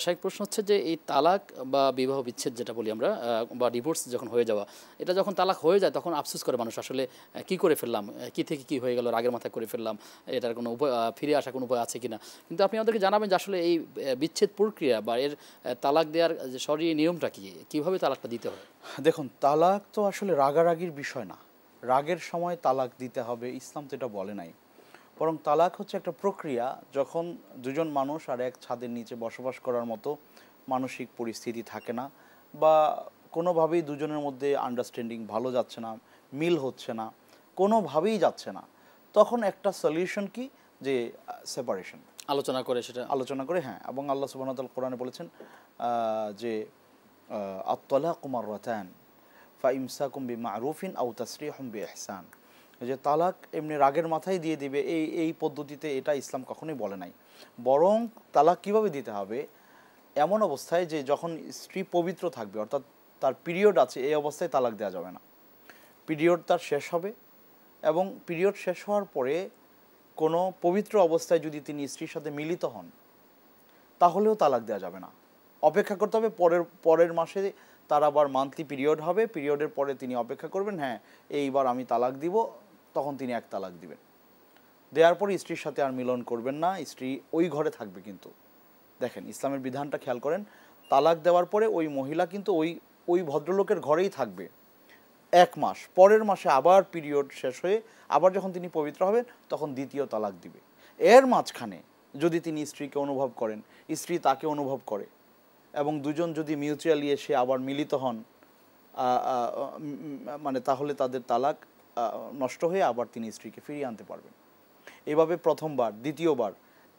শাইখ প্রশ্ন হচ্ছে যে এই তালাক বা বিবাহ বিচ্ছেদ যেটা বলি আমরা বা ডিভোর্স যখন হয়ে যাওয়া, এটা যখন তালাক হয়ে যায় তখন আফসোস করে মানুষ আসলে কি করে ফেললাম, কি থেকে কি হয়ে গেল, রাগের মাথায় করে ফেললাম, এটার কোনো উপায় ফিরে আসার কোনো উপায় আছে কিনা। কিন্তু আপনি আমাদেরকে জানাবেন যে আসলে এই বিচ্ছেদ প্রক্রিয়া বা এর তালাক দেওয়ার যে সরি নিয়মটা কি, কীভাবে তালাকটা দিতে হয়। দেখুন, তালাক তো আসলে রাগারাগির বিষয় না। রাগের সময় তালাক দিতে হবে ইসলাম তো এটা বলে নাই। বরং তালাক হচ্ছে একটা প্রক্রিয়া, যখন দুজন মানুষ আর এক ছাদের নিচে বসবাস করার মতো মানসিক পরিস্থিতি থাকে না, বা কোনোভাবেই দুজনের মধ্যে আন্ডারস্ট্যান্ডিং ভালো যাচ্ছে না, মিল হচ্ছে না, কোনোভাবেই যাচ্ছে না, তখন একটা সলিউশন কি, যে সেপারেশন, আলোচনা করে সেটা। আলোচনা করে, হ্যাঁ। এবং আল্লাহ সুবহানাহু ওয়া তাআলা কোরআনে বলেছেন যে আত-তালাকু মাররাতান ফাইমসাকুম বিমারুফিন আও তাসরিহুম বিইহসান, যে তালাক এমনি রাগের মাথায় দিয়ে দিবে এই পদ্ধতিতে, এটা ইসলাম কখনোই বলে নাই। বরং তালাক কিভাবে দিতে হবে, এমন অবস্থায় যে যখন স্ত্রী পবিত্র থাকবে, অর্থাৎ তার পিরিয়ড আছে, এই অবস্থায় তালাক দেওয়া যাবে না। পিরিয়ড তার শেষ হবে, এবং পিরিয়ড শেষ হওয়ার পরে কোনো পবিত্র অবস্থায় যদি তিনি স্ত্রীর সাথে মিলিত হন, তাহলেও তালাক দেওয়া যাবে না। অপেক্ষা করতে হবে, পরের মাসে তার আবার মান্থলি পিরিয়ড হবে, পিরিয়ডের পরে তিনি অপেক্ষা করবেন, হ্যাঁ এইবার আমি তালাক দিব, তখন তিনি এক তালাক দিবেন। দেওয়ার পরে স্ত্রীর সাথে আর মিলন করবেন না, স্ত্রী ওই ঘরে থাকবে। কিন্তু দেখেন ইসলামের বিধানটা খেয়াল করেন, তালাক দেওয়ার পরে ওই মহিলা কিন্তু ওই ভদ্রলোকের ঘরেই থাকবে 1 মাস, পরের মাসে আবার পিরিয়ড শেষ হয়ে আবার যখন তিনি পবিত্র হবেন, তখন দ্বিতীয় তালাক দিবে। এর মাঝখানে যদি তিনি স্ত্রীকে অনুভব করেন, স্ত্রী তাকে অনুভব করে, এবং দুজন যদি মিউচুয়ালি এসে আবার মিলিত হন, মানে তাহলে তাদের তালাক নষ্ট হয়ে আবার তিনি স্ত্রীকে ফিরিয়ে আনতে পারবেন। এভাবে প্রথমবার, দ্বিতীয়বার,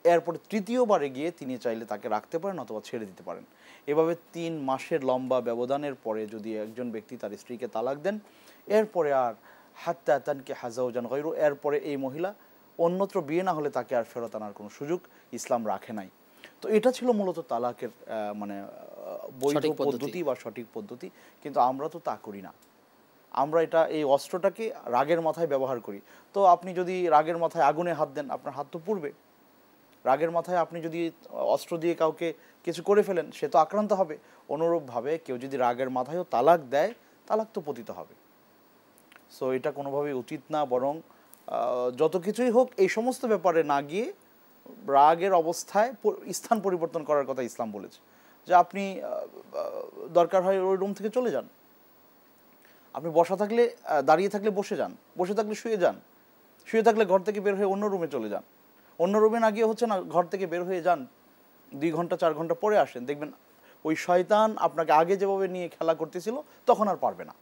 এরপরে তৃতীয়বারে গিয়ে তিনি চাইলে তাকে রাখতে পারেন অথবা ছেড়ে দিতে পারেন। এভাবে 3 মাসের লম্বা ব্যবধানের পরে যদি একজন ব্যক্তি তার স্ত্রীকে তালাক দেন, এরপরে আর হাত্তা তানকে হাজাউজান গায়রু, এরপরে এই মহিলা অন্যত্র বিয়ে না হলে তাকে আর ফেরত আনার কোনো সুযোগ ইসলাম রাখে নাই। তো এটা ছিল মূলত তালাকের মানে বৈধ পদ্ধতি বা সঠিক পদ্ধতি। কিন্তু আমরা তো তা করি না। আমরা এই অস্ত্রটাকে রাগের মাথায় ব্যবহার করি। তো আপনি যদি রাগের মাথায় আগুনে হাত দেন, আপনার হাত তো পুড়বে। রাগের মাথায় আপনি যদি অস্ত্র দিয়ে কাউকে কিছু করে ফেলেন, সে তো আক্রান্ত হবে। অনুরূপভাবে কেউ যদি রাগের মাথায়ও তালাক দেয়, তালাক তো পতিত হবে। সো এটা কোনোভাবেই উচিত না। বরং যত কিছুই হোক, এই সমস্ত ব্যাপারে না গিয়ে রাগের অবস্থায় স্থান পরিবর্তন করার কথা ইসলাম বলেছে। যে আপনি দরকার হয় ওই রুম থেকে চলে যান, আপনি বসা থাকলে দাঁড়িয়ে থাকলে বসে যান, বসে থাকলে শুয়ে যান, শুয়ে থাকলে ঘর থেকে বের হয়ে অন্য রুমে চলে যান। অন্য রুমে না গিয়ে হচ্ছে না, ঘর থেকে বের হয়ে যান, 2 ঘন্টা 4 ঘন্টা পরে আসেন, দেখবেন ওই শয়তান আপনাকে আগে যেভাবে নিয়ে খেলা করতেছিল তখন আর পারবে না।